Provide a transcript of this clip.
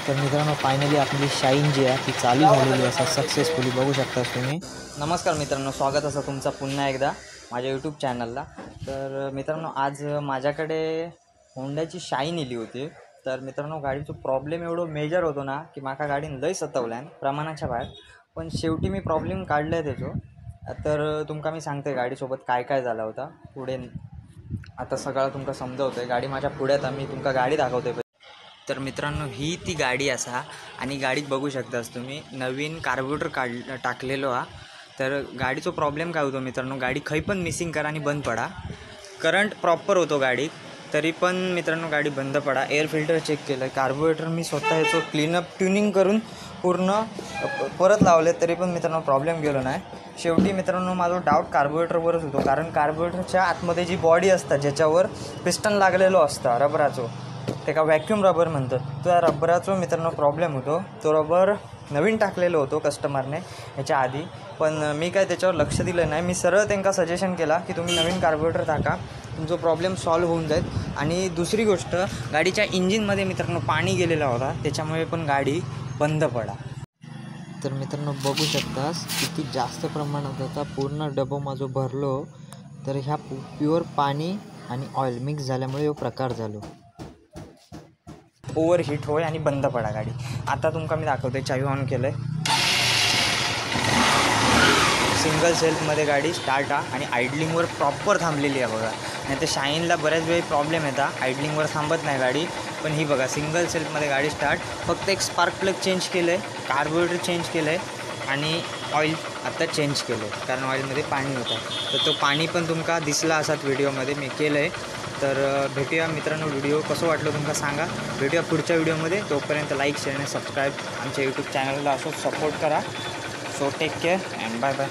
तर मित्रांनो फायनली आपली शाईन जी आहे ती चालू झालेली असा सक्सेसफुली बघू शकता तुम्ही। नमस्कार मित्रांनो, स्वागत असं तुमचं पुन्हा एकदा माझ्या यूट्यूब चॅनलला। तर मित्रांनो आज माझ्याकडे होंडाची शाईन इली होती। तर मित्रांनो गाडीचा प्रॉब्लेम एवढं मेजर होतो ना की माका गाडीन लय सतवल्यान प्रमाणाच्या बाहेर, पण शेवटी मी प्रॉब्लेम काढलं आहे त्याचो। तर तुमका मी सांगते गाडीसोबत काय काय झालं होता पुढे। आता सगळं तुमका समजवतोय, गाडी माझ्या पुढ्यात मी तुमका गाडी दाखवते। तर मित्रांनो ही ती गाडी असा आणि गाडीत बघू शकतास तुम्ही नवीन कार्ब्युरेटर टाकलेलो हा। तर गाडीचा प्रॉब्लेम काय होतो मित्रांनो, गाडी खै पण मिसिंग करा आणि बंद पडा, करंट प्रॉपर होतो गाडीत तरी पण मित्रांनो गाडी बंद पडा। एअर फिल्टर चेक केलं, कार्ब्युरेटर मी स्वतः ह्याचं क्लीनअप ट्युनिंग करून पूर्ण परत लावले तरी पण मित्रांनो प्रॉब्लेम गेलो नाही। शेवटी मित्रांनो माझा डाऊट कार्ब्युरेटरवरच होतो, कारण कार्ब्युरेटरच्या आतमध्ये जी बॉडी असतात ज्याच्यावर पिस्टन लागलेलो असता रबराचो, ते का व्हॅक्यूम रबर म्हणतात, त्या रबराचा मित्रांनो प्रॉब्लेम होतो। तो रबर नवीन टाकलेलो होतो कस्टमरने ह्याच्या आधी, पण मी काय त्याच्यावर लक्ष दिलं नाही। मी सरळ त्यांना सजेशन केला की तुम्ही नवीन कार्ब्युरेटर टाका, तुमचा प्रॉब्लेम सॉल्व्ह होऊन जाईल। आणि दुसरी गोष्ट, गाडीच्या इंजिनमध्ये मित्रांनो पाणी गेलेला होता, त्याच्यामुळे पण गाडी बंद पडा। तर मित्रांनो बघू शकतास किती जास्त प्रमाणात होता, पूर्ण डबो माझं भरलो। तर ह्या प्युअर पाणी आणि ऑइल मिक्स झाल्यामुळे हा प्रकार झालो, ओव्हर हीट होय आणि बंद पडा गाडी। आता तुमका मी दाखवते, चावी ऑन केलं आहे, सिंगल सेल्फमध्ये गाडी स्टार्ट आहे आणि आयडलिंगवर प्रॉपर थांबलेली आहे बघा। नाही तर शाईनला बऱ्याच वेळी प्रॉब्लेम येतात, आयडलिंगवर थांबत नाही गाडी, पण ही बघा सिंगल सेल्फमध्ये गाडी स्टार्ट। फक्त एक स्पार्क प्लग चेंज केलं आहे, कार्ब्युरेटर चेंज केलं आहे आणि ऑइल आता चेंज केलं आहे, कारण ऑइलमध्ये पाणी होतं। तर तो पाणी पण तुमका दिसला असाच व्हिडिओमध्ये मी केलं आहे। तर भेटूया मित्रांनो, व्हिडिओ कसं वाटलं तुमका सांगा। भेटूया पुढच्या व्हिडिओमध्ये, तोपर्यंत लाईक शेअर आणि सबस्क्राईब आमच्या यूट्यूब चॅनलला असं सपोर्ट करा। So take care and bye bye.